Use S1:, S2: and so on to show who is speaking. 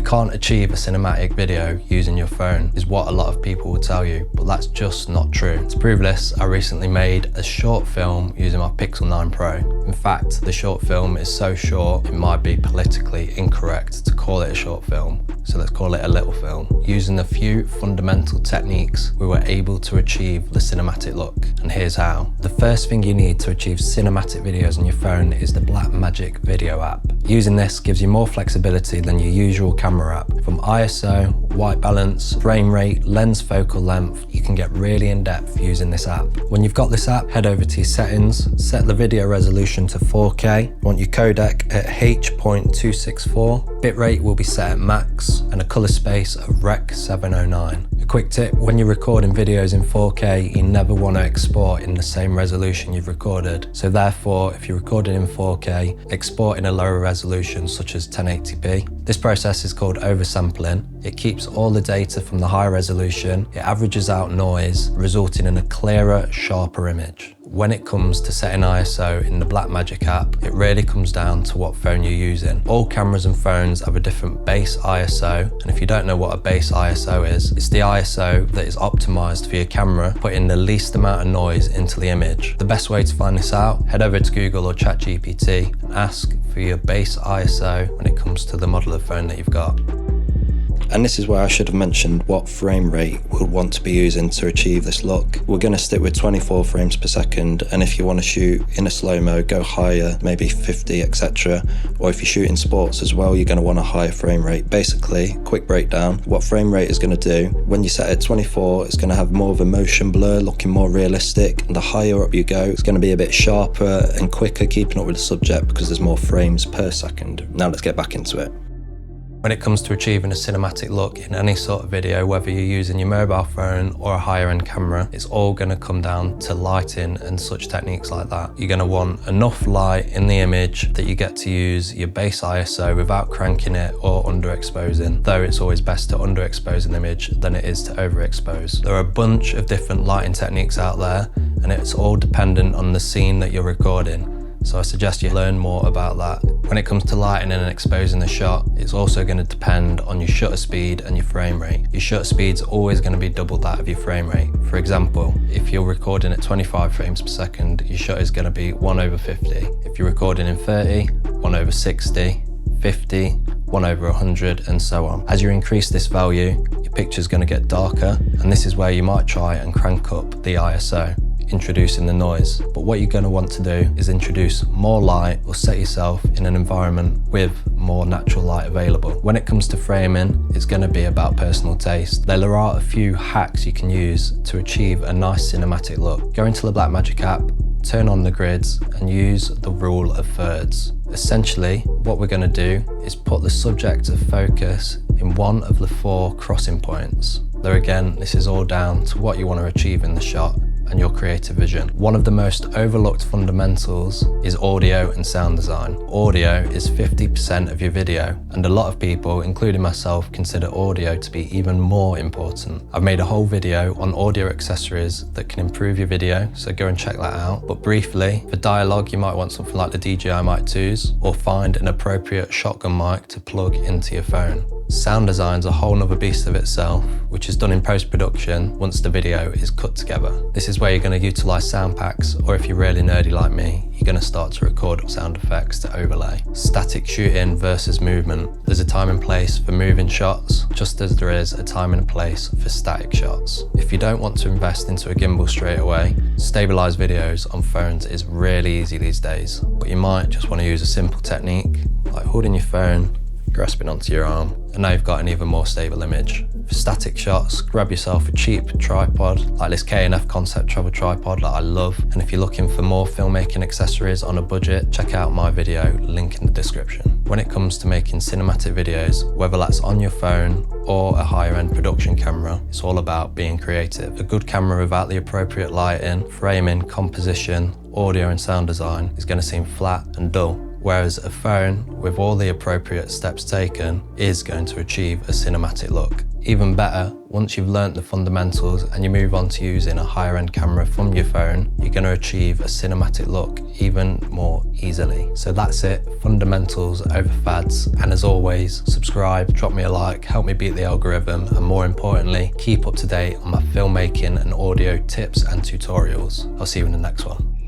S1: can't achieve a cinematic video using your phone is what a lot of people will tell you, but that's just not true. To prove this, I recently made a short film using my Pixel 9 Pro. In fact, the short film is so short it might be politically incorrect to call it a short film, so let's call it a little film. Using a few fundamental techniques, we were able to achieve the cinematic look, and here's how. The first thing you need to achieve cinematic videos on your phone is the Blackmagic video app. Using this gives you more flexibility than your usual camera app. From ISO, white balance, frame rate, lens focal length, you can get really in depth using this app. When you've got this app, head over to your settings, set the video resolution to 4K, you want your codec at H.264, bitrate will be set at max, and a color space of Rec 709. A quick tip, when you're recording videos in 4K, you never want to export in the same resolution you've recorded. So therefore, if you're recording in 4K, export in a lower resolution such as 1080p. This process is called oversampling. It keeps all the data from the high resolution, it averages out noise, resulting in a clearer, sharper image. When it comes to setting ISO in the Blackmagic app, it really comes down to what phone you're using. All cameras and phones have a different base ISO, and if you don't know what a base ISO is, it's the ISO that is optimized for your camera, putting the least amount of noise into the image. The best way to find this out, head over to Google or ChatGPT and ask for your base ISO when it comes to the model of phone that you've got. And this is where I should have mentioned what frame rate we'll want to be using to achieve this look. We're going to stick with 24 frames per second, and if you want to shoot in a slow-mo, go higher, maybe 50, etc. Or if you shoot in sports as well, you're going to want a higher frame rate. Basically, quick breakdown, what frame rate is going to do, when you set it at 24, it's going to have more of a motion blur, looking more realistic, and the higher up you go, it's going to be a bit sharper and quicker, keeping up with the subject because there's more frames per second. Now let's get back into it. When it comes to achieving a cinematic look in any sort of video, whether you're using your mobile phone or a higher end camera, it's all going to come down to lighting and such techniques like that. You're going to want enough light in the image that you get to use your base ISO without cranking it or underexposing, though it's always best to underexpose an image than it is to overexpose. There are a bunch of different lighting techniques out there, and it's all dependent on the scene that you're recording. So I suggest you learn more about that. When it comes to lighting and exposing the shot, it's also going to depend on your shutter speed and your frame rate. Your shutter speed's always going to be double that of your frame rate. For example, if you're recording at 25 frames per second, your shutter is going to be 1/50. If you're recording in 30, 1/60, 50, 1/100, and so on. As you increase this value, your picture's going to get darker, and this is where you might try and crank up the ISO, introducing the noise. But what you're going to want to do is introduce more light or set yourself in an environment with more natural light available. When it comes to framing, it's going to be about personal taste. There are a few hacks you can use to achieve a nice cinematic look. Go into the Blackmagic app, turn on the grids, and use the rule of thirds. Essentially, what we're going to do is put the subject of focus in one of the 4 crossing points. Though again, this is all down to what you want to achieve in the shot and your creative vision. One of the most overlooked fundamentals is audio and sound design. Audio is 50% of your video, and a lot of people, including myself, consider audio to be even more important. I've made a whole video on audio accessories that can improve your video, so go and check that out. But briefly, for dialogue, you might want something like the DJI Mic 2s, or find an appropriate shotgun mic to plug into your phone. Sound design's a whole nother beast of itself, which is done in post-production once the video is cut together. This is where you're going to utilize sound packs, or if you're really nerdy like me, you're going to start to record sound effects to overlay. Static shooting versus movement. There's a time and place for moving shots, just as there is a time and a place for static shots. If you don't want to invest into a gimbal straight away, stabilize videos on phones is really easy these days, but you might just want to use a simple technique like holding your phone, grasping onto your arm, and now you've got an even more stable image. For static shots, grab yourself a cheap tripod like this K&F Concept Travel Tripod that I love, and if you're looking for more filmmaking accessories on a budget, check out my video, link in the description. When it comes to making cinematic videos, whether that's on your phone or a higher end production camera, it's all about being creative. A good camera without the appropriate lighting, framing, composition, audio and sound design is going to seem flat and dull. whereas a phone, with all the appropriate steps taken, is going to achieve a cinematic look. Even better, once you've learnt the fundamentals and you move on to using a higher end camera from your phone, you're going to achieve a cinematic look even more easily. So that's it, fundamentals over fads. And as always, subscribe, drop me a like, help me beat the algorithm, and more importantly, keep up to date on my filmmaking and audio tips and tutorials. I'll see you in the next one.